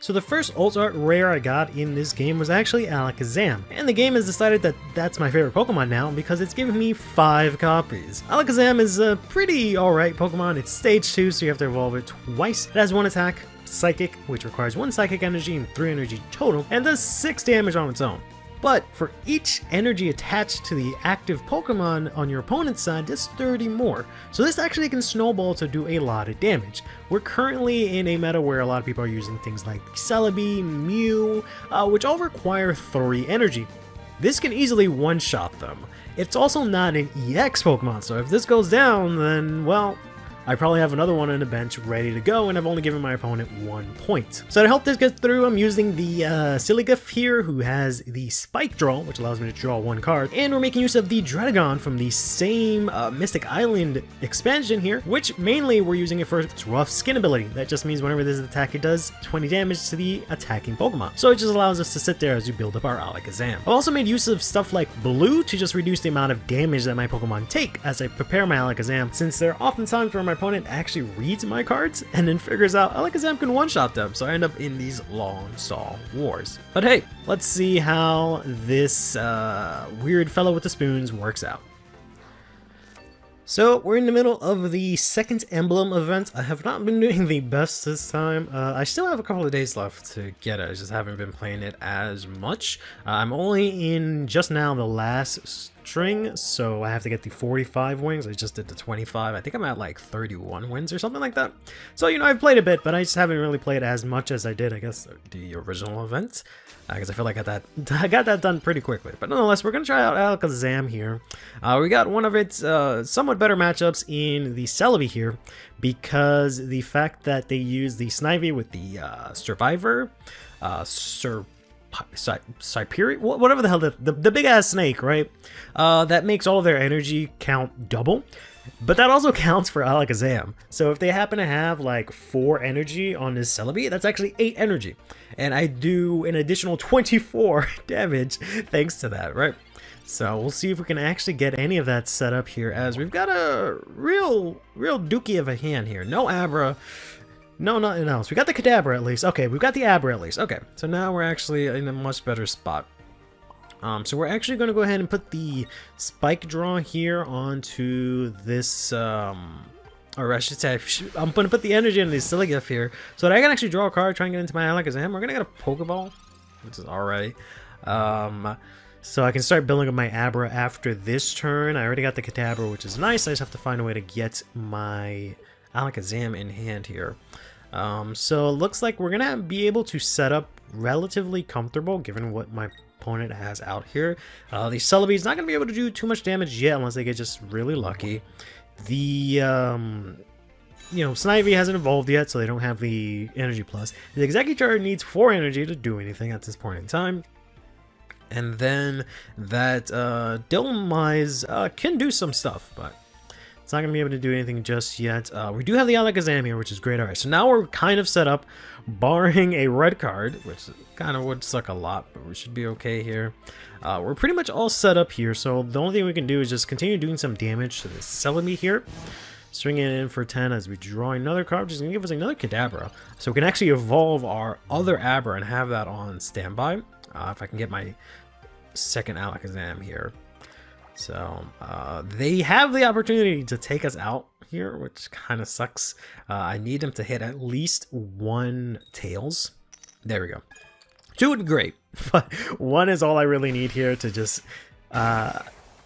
So the first ultra rare I got in this game was actually Alakazam, and the game has decided that that's my favorite Pokemon now because it's given me 5 copies. Alakazam is a pretty alright Pokemon. It's stage 2, so you have to evolve it twice. It has 1 attack, Psychic, which requires 1 Psychic energy and 3 energy total, and does 6 damage on its own. But for each energy attached to the active Pokemon on your opponent's side, there's 30 more. So this actually can snowball to do a lot of damage. We're currently in a meta where a lot of people are using things like Celebis, Mew, which all require 3 energy. This can easily one-shot them. It's also not an EX Pokemon, so if this goes down, then, well, I probably have another one on the bench ready to go, and I've only given my opponent 1 point. So to help this get through, I'm using the Celebis here, who has the Spike Draw, which allows me to draw 1 card, and we're making use of the Dragon from the same Mystic Island expansion here, which mainly we're using it for its Rough Skin ability. That just means whenever this attack, it does 20 damage to the attacking Pokemon. So it just allows us to sit there as we build up our Alakazam. I've also made use of stuff like Blue to just reduce the amount of damage that my Pokemon take as I prepare my Alakazam, since there are often times where my opponent actually reads my cards and then figures out Alakazam can one-shot them, so I end up in these long stall wars. But hey, let's see how this weird fellow with the spoons works out. So we're in the middle of the second emblem event. I have not been doing the best this time. I still have a couple of days left to get it. I just haven't been playing it as much. I'm only in just now the last string, so I have to get the 45 wins. I just did the 25. I think I'm at like 31 wins or something like that. So, you know, I've played a bit, but I just haven't really played as much as I did, I guess, the original event. Because I feel like I got that done pretty quickly. But nonetheless, we're going to try out Alakazam here. We got one of its somewhat better matchups in the Celebi here, because the fact that they use the Snivy with the Survivor, Cyperior, whatever the hell, the big ass snake, right? That makes all of their energy count double. But that also counts for Alakazam. So if they happen to have like 4 energy on this Celebi, that's actually 8 energy. And I do an additional 24 damage thanks to that, right? So we'll see if we can actually get any of that set up here, as we've got a real dookie of a hand here. No Abra. No, nothing else. We got the Kadabra at least. Okay, we've got the Abra at least. Okay, so now we're actually in a much better spot. So we're actually going to go ahead and put the Spike Draw here onto this, or I should say, I'm going to put the energy into the Celebis here, so that I can actually draw a card, try and get into my Alakazam. We're going to get a Pokeball, which is alright. So I can start building up my Abra after this turn. I already got the Kadabra, which is nice. I just have to find a way to get my Alakazam in hand here. So it looks like we're going to be able to set up relatively comfortable, given what my opponent has out here. The Celebi is not going to be able to do too much damage yet unless they get just really lucky. The you know, Snivy hasn't evolved yet, so they don't have the energy plus. The Executor needs 4 energy to do anything at this point in time. And then that Dilmize can do some stuff, but it's not going to be able to do anything just yet. We do have the Alakazam here, which is great. Alright, so now we're kind of set up, barring a red card, which kind of would suck a lot, but we should be okay here. We're pretty much all set up here, so the only thing we can do is just continue doing some damage to this Celebi here. Swing it in for 10 as we draw another card, which is going to give us another Kadabra. So we can actually evolve our other Abra and have that on standby. If I can get my second Alakazam here. So they have the opportunity to take us out here, which kind of sucks. I need them to hit at least 1 Tails. There we go. 2 would be great, but 1 is all I really need here to just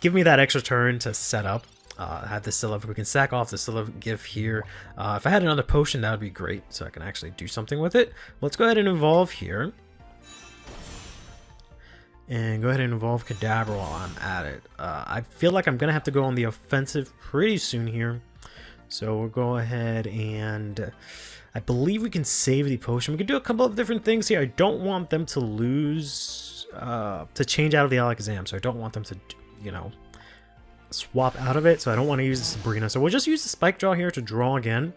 give me that extra turn to set up. Have the Celebis. We can sack off the Celebis here. If I had another potion, that would be great, so I can actually do something with it. Let's go ahead and evolve here. And go ahead and evolve Kadabra while I'm at it. I feel like I'm going to have to go on the offensive pretty soon here. So we'll go ahead and I believe we can save the potion. We can do a couple of different things here. I don't want them to lose, to change out of the Alakazam. So I don't want them to, you know, swap out of it. So I don't want to use the Sabrina. So we'll just use the Spike Draw here to draw again.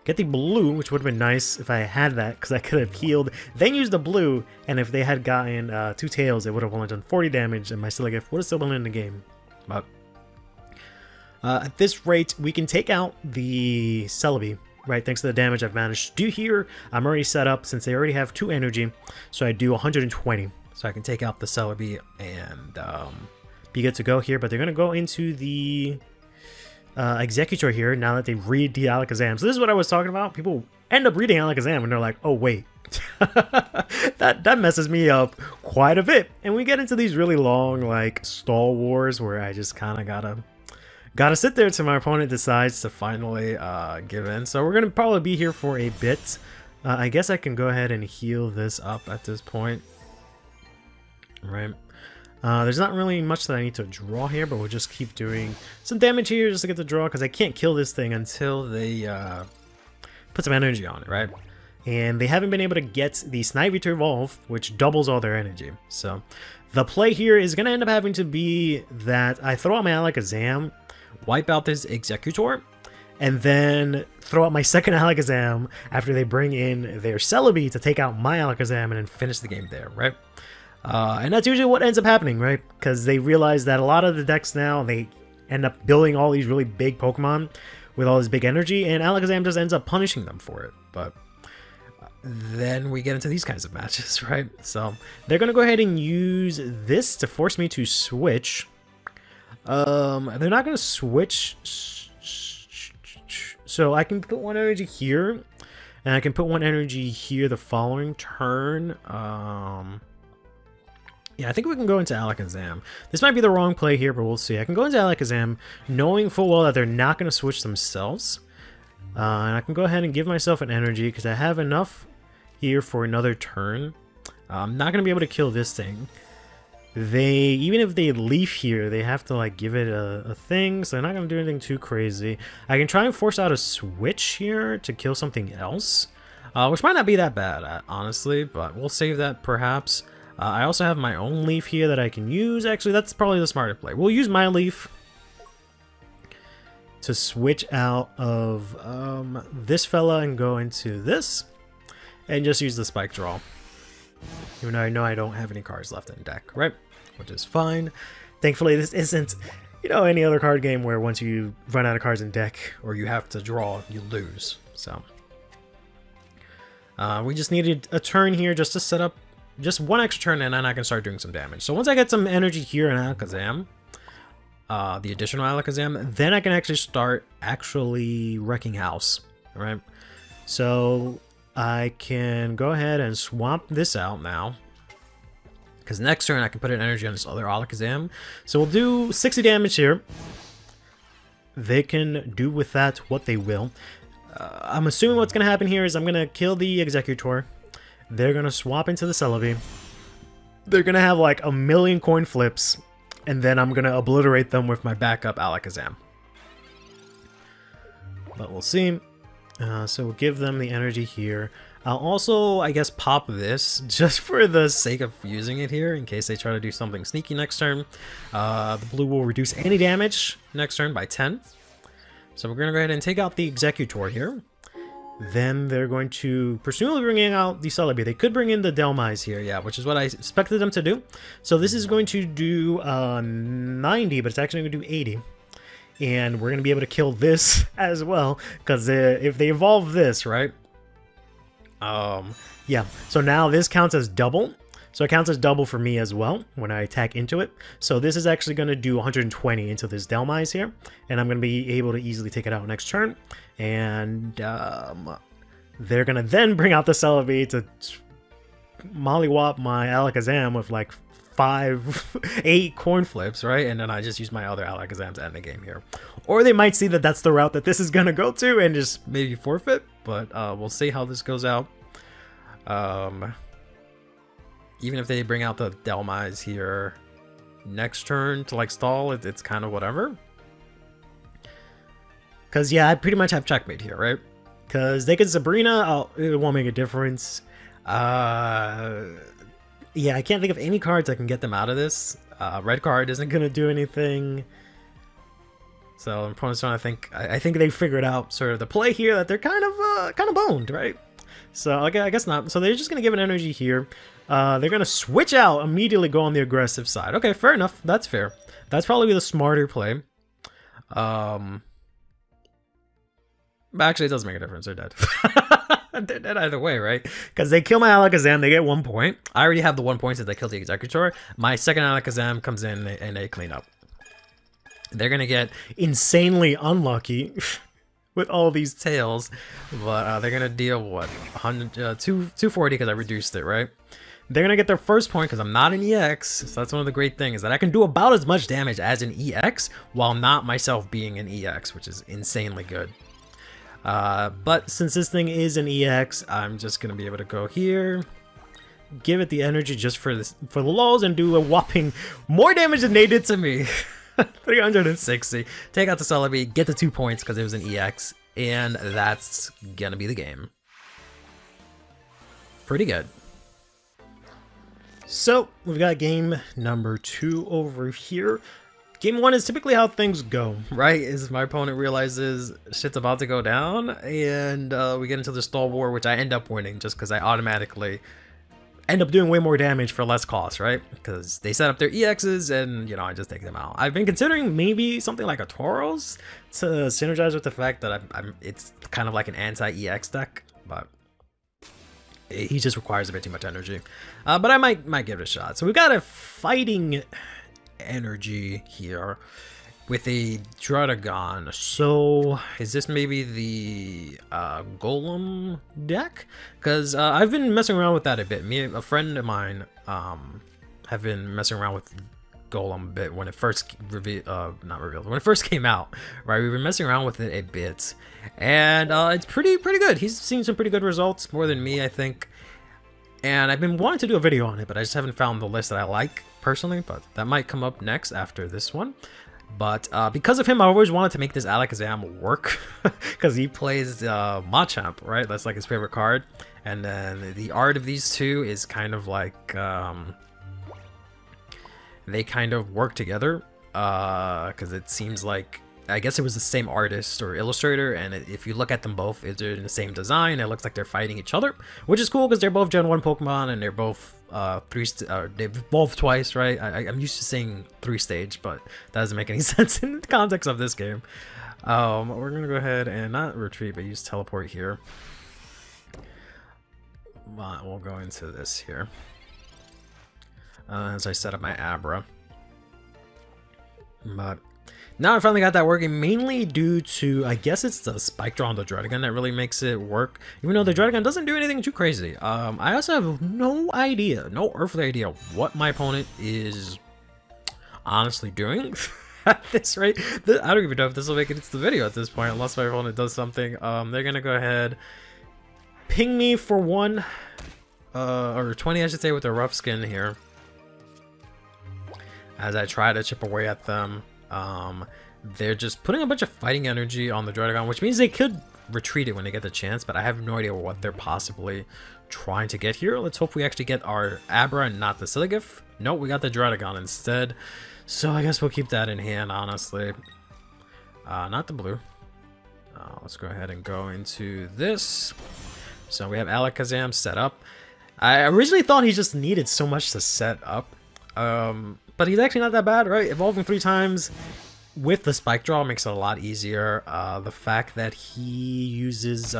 Get the blue, which would have been nice if I had that, because I could have healed, then used the blue, and if they had gotten 2 Tails, it would have only done 40 damage, and my Celebis would have still been in the game. But at this rate, we can take out the Celebi right? Thanks to the damage I've managed to do here. I'm already set up since they already have 2 energy, so I do 120. So I can take out the Celebis and be good to go here. But they're going to go into the Executor here now that they read the Alakazam. So this is what I was talking about. People end up reading Alakazam and they're like, oh wait, that messes me up quite a bit. And we get into these really long like stall wars where I just kind of gotta sit there till my opponent decides to finally give in. So we're gonna probably be here for a bit. I guess I can go ahead and heal this up at this point, right? There's not really much that I need to draw here, but we'll just keep doing some damage here just to get the draw, because I can't kill this thing until they put some energy on it, right? And they haven't been able to get the Snivy to evolve, which doubles all their energy. So the play here is going to end up having to be that I throw out my Alakazam, wipe out this Executor, and then throw out my second Alakazam after they bring in their Celebi to take out my Alakazam and then finish the game there, right? And that's usually what ends up happening, right? Because they realize that a lot of the decks now, they end up building all these really big Pokemon with all this big energy, and Alakazam just ends up punishing them for it. But then we get into these kinds of matches, right? So they're going to go ahead and use this to force me to switch. They're not going to switch. So I can put 1 energy here, and I can put 1 energy here the following turn. Yeah, I think we can go into Alakazam. This might be the wrong play here, but we'll see. I can go into Alakazam knowing full well that they're not going to switch themselves. And I can go ahead and give myself an energy because I have enough here for another turn. I'm not going to be able to kill this thing. Even if they leaf here, they have to like give it a thing, so they're not going to do anything too crazy. I can try and force out a switch here to kill something else, which might not be that bad, honestly, but we'll save that perhaps. I also have my own leaf here that I can use. Actually, that's probably the smarter play. We'll use my leaf to switch out of this fella and go into this, and just use the spike draw. Even though I know I don't have any cards left in deck, right? Which is fine. Thankfully, this isn't, you know, any other card game where once you run out of cards in deck or you have to draw, you lose. So we just needed a turn here just to set up just 1 extra turn, and then I can start doing some damage. So once I get some energy here in Alakazam, the additional Alakazam, then I can actually start wrecking house, right? So I can go ahead and swamp this out now, because next turn I can put an energy on this other Alakazam. So we'll do 60 damage here. They can do with that what they will. I'm assuming what's going to happen here is I'm going to kill the Executor. They're going to swap into the Celebi. They're going to have like 1,000,000 coin flips, and then I'm going to obliterate them with my backup Alakazam. But we'll see. So we'll give them the energy here. I'll also, I guess, pop this just for the sake of using it here in case they try to do something sneaky next turn. The blue will reduce any damage next turn by 10. So we're going to go ahead and take out the Executor here. Then they're going to presumably bring out the Celebi. They could bring in the Delmise here, yeah, which is what I expected them to do. So this is going to do 90, but it's actually going to do 80. And we're going to be able to kill this as well, because if they evolve this, right? Yeah, so now this counts as double. So it counts as double for me as well when I attack into it. So this is actually going to do 120 into this Delmise here. And I'm going to be able to easily take it out next turn. And they're going to then bring out the Celebi to mollywop my Alakazam with like 8 corn flips, right? And then I just use my other Alakazam to end the game here. Or they might see that that's the route that this is going to go to and just maybe forfeit. But we'll see how this goes out. Even if they bring out the Delmise here next turn to like stall, it's kind of whatever. Because yeah, I pretty much have checkmate here, right? Because they can Sabrina, it won't make a difference. Yeah, I can't think of any cards that can get them out of this. Red card isn't going to do anything. So opponents don't I think they figured out sort of the play here that they're kind of boned, right? So okay, I guess not. So they're just going to give an energy here. They're going to switch out, immediately go on the aggressive side. Okay, fair enough. That's fair. That's probably the smarter play. But actually, it doesn't make a difference. They're dead. They're dead either way, right? Because they kill my Alakazam, they get 1 point. I already have the 1 point since I killed the Executor. My second Alakazam comes in and they clean up. They're going to get insanely unlucky with all these tails. But they're going to deal, what? 240 because I reduced it, right? They're going to get their first point because I'm not an EX. So that's one of the great things, that I can do about as much damage as an EX while not myself being an EX, which is insanely good. But since this thing is an EX, I'm just going to be able to go here, give it the energy just for the lulz, and do a whopping more damage than they did to me. 360. Take out the Celebis, get the 2 points because it was an EX, and that's going to be the game. Pretty good. So, we've got game number 2 over here. Game 1 is typically how things go, right? Is my opponent realizes shit's about to go down, and we get into the stall war, which I end up winning just because I automatically end up doing way more damage for less cost, right? Because they set up their EXs, and, you know, I just take them out. I've been considering maybe something like a Tauros to synergize with the fact that it's kind of like an anti-EX deck, but he just requires a bit too much energy. But I might give it a shot. So we've got a fighting energy here with a Druddigon. So is this maybe the Golem deck? Because I've been messing around with that a bit. A friend of mine have been messing around with Golem a bit when it first when it first came out, right? We've been messing around with it a bit, and it's pretty good. He's seen some pretty good results, more than me, I think. And I've been wanting to do a video on it, but I just haven't found the list that I like personally, but that might come up next after this one. But because of him, I always wanted to make this Alakazam work because he plays Machamp, right? That's like his favorite card. And then the art of these two is kind of like they kind of work together because it seems like, I guess it was the same artist or illustrator, and if you look at them both, they're in the same design. It looks like they're fighting each other, which is cool because they're both Gen 1 Pokemon, and they're both they've evolved twice, right? I'm used to saying 3-stage, but that doesn't make any sense in the context of this game. We're gonna go ahead and not retreat, but use teleport here. We'll go into this here as I set up my Abra. But now I finally got that working, mainly due to, I guess it's the Spike Draw on the Druddigon that really makes it work, even though the Druddigon doesn't do anything too crazy. I also have no earthly idea what my opponent is honestly doing at this rate. I don't even know if this will make it into the video at this point, unless my opponent does something. They're gonna go ahead, ping me for 1, or 20 I should say, with a rough skin here, as I try to chip away at them. They're just putting a bunch of fighting energy on the Druddigon, which means they could retreat it when they get the chance, but I have no idea what they're possibly trying to get here. Let's hope we actually get our Abra and not the Siligif. Nope, we got the Druddigon instead. So I guess we'll keep that in hand, honestly. Not the blue. Let's go ahead and go into this. So we have Alakazam set up. I originally thought he just needed so much to set up. But he's actually not that bad, right? Evolving 3 times with the Spike Draw makes it a lot easier. The fact that he uses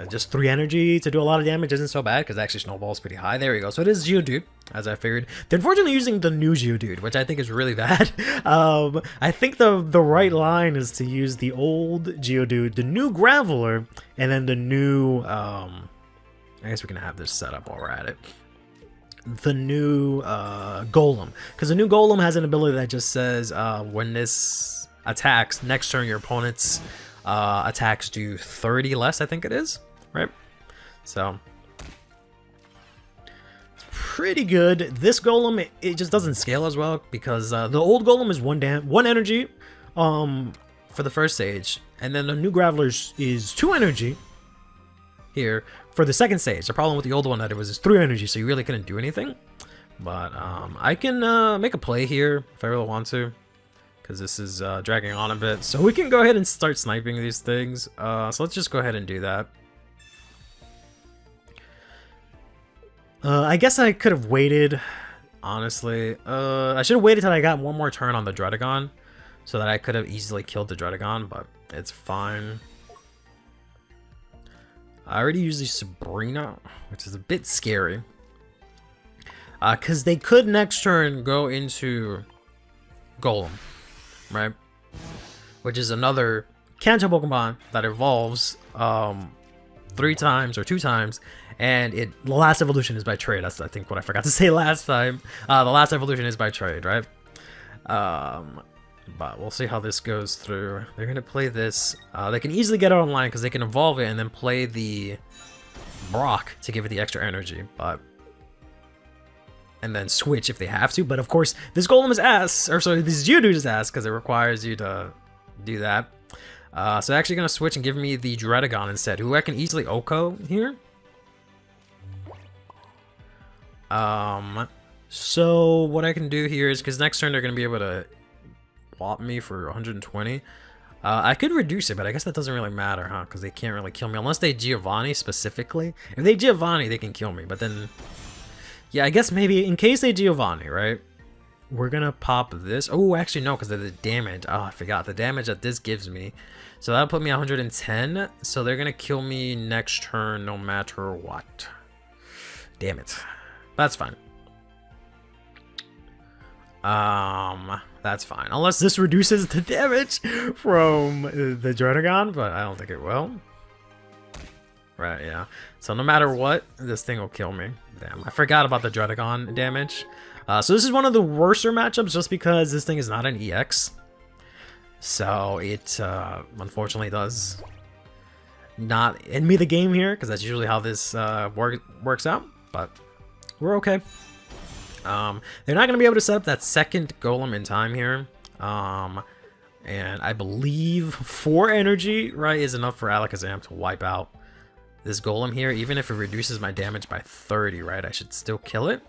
just 3 energy to do a lot of damage isn't so bad, because actually snowballs pretty high. There we go. So it is Geodude, as I figured. They're unfortunately using the new Geodude, which I think is really bad. I think the right line is to use the old Geodude, the new Graveler, and then the new I guess we can have this set up while we're at it. The new Golem, because the new Golem has an ability that just says when this attacks, next turn your opponent's attacks do 30 less, I think it is, right? So pretty good. This Golem, it just doesn't scale as well because the old Golem is 1 energy for the first stage, and then the new Graveler is 2 energy here for the second stage. The problem with the old one that it was 3 energy, so you really couldn't do anything. But I can make a play here if I really want to, because this is dragging on a bit. So we can go ahead and start sniping these things. So let's just go ahead and do that. I guess I could have waited, honestly. I should have waited till I got 1 more turn on the Druddigon so that I could have easily killed the Dredagon, but it's fine. I already used the Sabrina, which is a bit scary. Because they could next turn go into Golem, right? Which is another Kanto Pokemon that evolves 3 times or 2 times, and the last evolution is by trade. That's, I think, what I forgot to say last time. The last evolution is by trade, right? But we'll see how this goes through. They're going to play this. They can easily get it online because they can evolve it and then play the Brock to give it the extra energy, and then switch if they have to. But of course, this Golem is ass, or sorry, this Geodude is ass because it requires you to do that. So they're actually going to switch and give me the Dredagon instead, who I can easily Oko here. So what I can do here is, because next turn they're going to be able to whop me for 120. I could reduce it, but I guess that doesn't really matter, huh? Because they can't really kill me unless they Giovanni specifically. If they Giovanni, they can kill me, but then, yeah, I guess maybe in case they Giovanni, right? We're gonna pop this. Oh, actually no, because of the damage. Oh, I forgot the damage that this gives me. So that'll put me 110. So they're gonna kill me next turn no matter what. Damn it. That's fine. That's fine. Unless this reduces the damage from the Dredagon, but I don't think it will. Right, yeah. So no matter what, this thing will kill me. Damn, I forgot about the Dredagon damage. So this is one of the worser matchups just because this thing is not an EX. So it unfortunately does not end me the game here, because that's usually how this works out, but we're okay. They're not going to be able to set up that second Golem in time here. And I believe 4 energy, right, is enough for Alakazam to wipe out this Golem here. Even if it reduces my damage by 30, right, I should still kill it.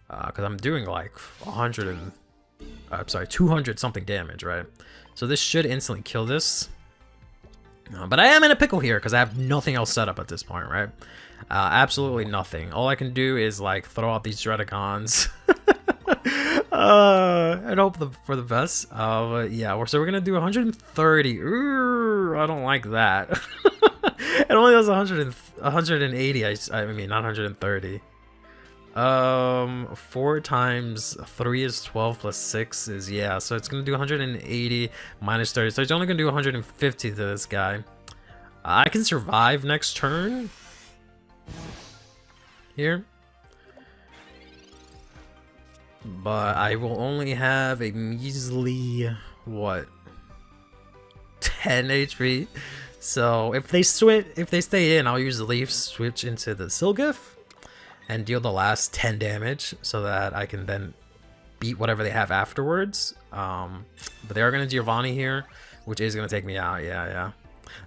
Because I'm doing like 200 something damage, right? So this should instantly kill this. But I am in a pickle here because I have nothing else set up at this point, right? Absolutely nothing. All I can do is like throw out these Dreadagons and hope for the best. But yeah, so we're gonna do 130. Ooh, I don't like that. It only does 180. I mean, not 130. 4 times 3 is 12 plus 6 is, yeah, so it's gonna do 180 minus 30, so it's only gonna do 150 to this guy. I can survive next turn here, but I will only have a measly, what, 10 HP. So if they stay in, I'll use the Leaf switch into the Silgif and deal the last 10 damage so that I can then beat whatever they have afterwards. But they are going to Giovanni here, which is going to take me out. Yeah.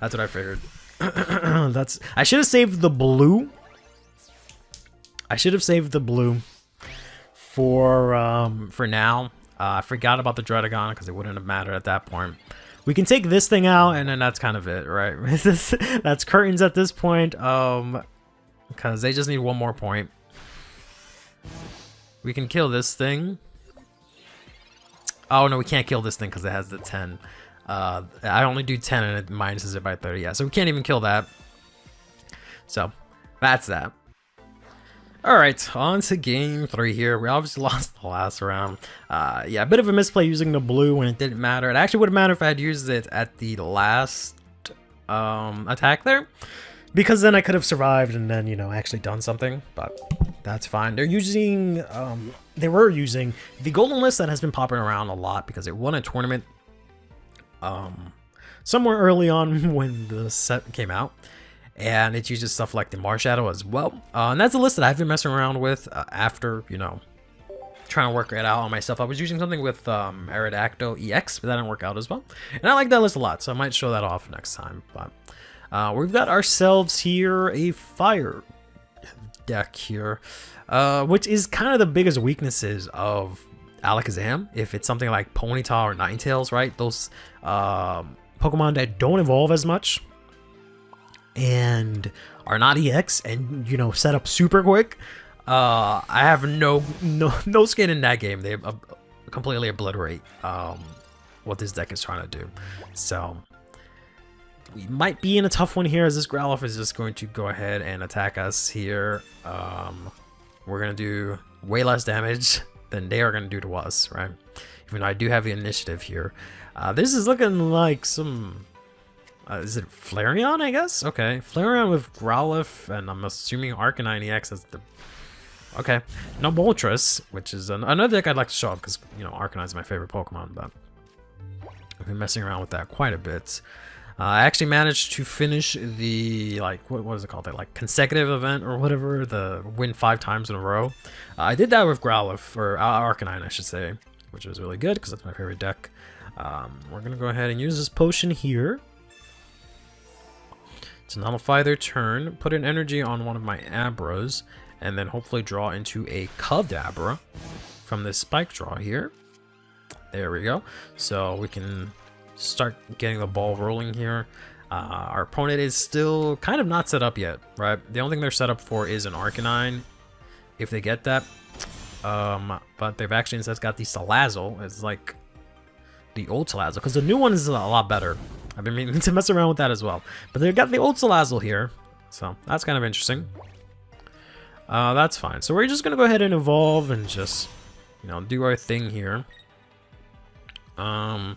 That's what I figured. I should have saved the blue. I should have saved the blue for now. I forgot about the Dredagon because it wouldn't have mattered at that point. We can take this thing out, and then that's kind of it, right? That's curtains at this point. Because they just need 1 more point. We can kill this thing. Oh no, we can't kill this thing because it has the 10. I only do 10 and it minuses it by 30. Yeah, so we can't even kill that. So that's that. Alright, on to game 3 here. We obviously lost the last round. Yeah, a bit of a misplay using the blue when it didn't matter. It actually would have mattered if I had used it at the last attack there, because then I could have survived and then, you know, actually done something, but that's fine. They're using, they were using the golden list that has been popping around a lot because it won a tournament somewhere early on when the set came out. And it uses stuff like the Marshadow as well. And that's a list that I've been messing around with after, you know, trying to work it out on myself. I was using something with Aerodactyl EX, but that didn't work out as well. And I like that list a lot, so I might show that off next time. But we've got ourselves here a fire deck here, which is kind of the biggest weaknesses of Alakazam. If it's something like Ponyta or Ninetales, right? Those Pokemon that don't evolve as much and are not EX and, you know, set up super quick. I have no skin in that game. They completely obliterate what this deck is trying to do. So we might be in a tough one here, as this Growlithe is just going to go ahead and attack us here. We're going to do way less damage than they are going to do to us, right? Even though I do have the initiative here. This is looking like some... is it Flareon, I guess? Okay, Flareon with Growlithe, and I'm assuming Arcanine EX as the... Okay, no Moltres, which is another deck I'd like to show off, because, you know, Arcanine is my favorite Pokemon, but I've been messing around with that quite a bit. I actually managed to finish the, like, what is it called? That, like, consecutive event or whatever, the win 5 times in a row. I did that with Growlithe, or Arcanine, I should say, which was really good, because that's my favorite deck. We're going to go ahead and use this potion here to nullify their turn, put an energy on one of my Abras, and then hopefully draw into a Kadabra from this spike draw here. There we go. So we can start getting the ball rolling here. Our opponent is still kind of not set up yet, right? The only thing they're set up for is an Arcanine, if they get that. But they've actually instead got the Salazzle. It's like the old Salazzle, because the new one is a lot better. I've been meaning to mess around with that as well. But they've got the old Salazzle here, so that's kind of interesting. That's fine. So we're just going to go ahead and evolve and just, you know, do our thing here. Go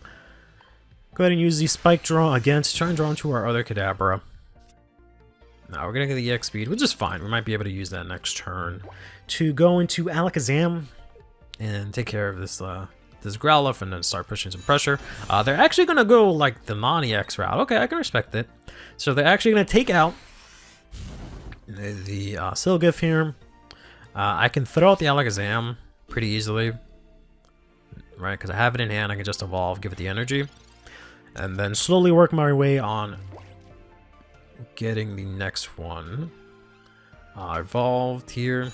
ahead and use the Spike Draw again to try and draw into our other Kadabra. Now we're going to get the EX speed, which is fine. We might be able to use that next turn to go into Alakazam and take care of this this Growlithe and then start pushing some pressure. They're actually going to go like the non-EX route. Okay, I can respect it. So they're actually going to take out the Silgif here. I can throw out the Alakazam pretty easily, right? Because I have it in hand. I can just evolve, give it the energy, and then slowly work my way on getting the next one evolved here.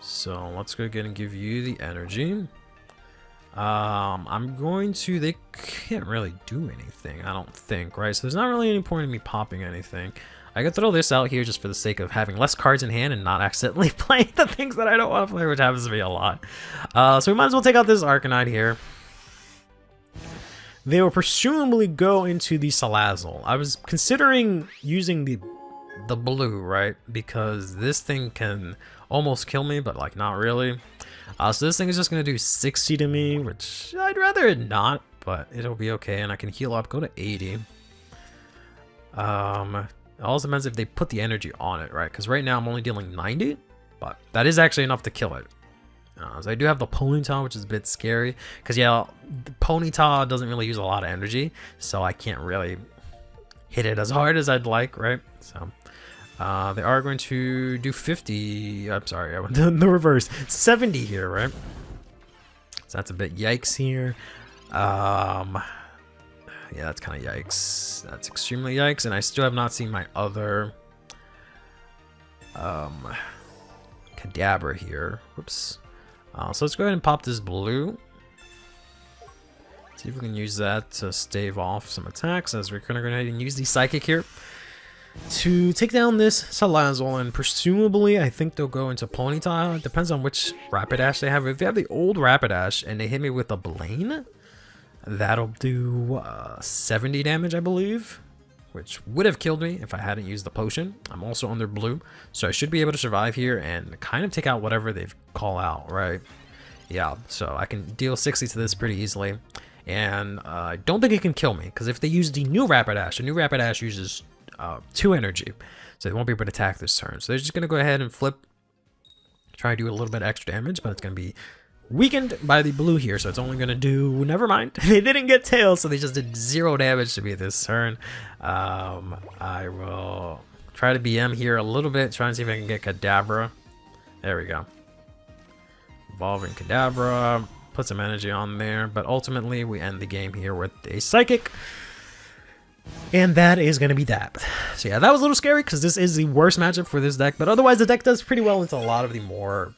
So let's go again and give you the energy. I'm going to... They can't really do anything, I don't think, right? So there's not really any point in me popping anything. I could throw this out here just for the sake of having less cards in hand and not accidentally playing the things that I don't want to play, which happens to be a lot. So we might as well take out this Arcanine here. They will presumably go into the Salazzle. I was considering using the blue, right? Because this thing can almost kill me, but like not really. So this thing is just going to do 60 to me, which I'd rather it not, but it'll be okay. And I can heal up, go to 80. It also depends if they put the energy on it, right? Because right now I'm only dealing 90, but that is actually enough to kill it. So I do have the Ponyta, which is a bit scary. Because, yeah, the Ponyta doesn't really use a lot of energy, so I can't really hit it as hard as I'd like, right? So they are going to do 50. I'm sorry, I went the reverse. 70 here, right? So that's a bit yikes here. Yeah, that's kind of yikes. That's extremely yikes. And I still have not seen my other Kadabra here. Whoops. So let's go ahead and pop this blue. See if we can use that to stave off some attacks, as we're going to go ahead and use the Psychic here to take down this Salazzle. And presumably, I think they'll go into Ponyta. It depends on which Rapidash they have. If they have the old Rapidash and they hit me with a Blaine, that'll do 70 damage, I believe, which would have killed me if I hadn't used the potion. I'm also under blue, so I should be able to survive here and kind of take out whatever they call out, right? Yeah, so I can deal 60 to this pretty easily, and I don't think it can kill me, because if they use the new Rapidash uses 2 energy, so they won't be able to attack this turn. So they're just going to go ahead and flip, try to do a little bit extra damage, but it's going to be weakened by the blue here, so it's only going to do... Never mind. They didn't get tails, so they just did 0 damage to me this turn. I will try to BM here a little bit, try and see if I can get Kadabra. There we go. Evolving Kadabra, put some energy on there, but ultimately we end the game here with a Psychic. And that is going to be that. So yeah, that was a little scary because this is the worst matchup for this deck, but otherwise the deck does pretty well into a lot of the more...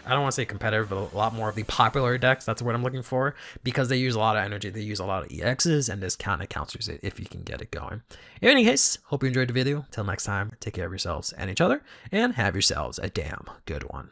I don't want to say competitive, but a lot more of the popular decks. That's what I'm looking for, because they use a lot of energy. They use a lot of EXs, and this kind of counters it if you can get it going. In any case, hope you enjoyed the video. Till next time, take care of yourselves and each other, and have yourselves a damn good one.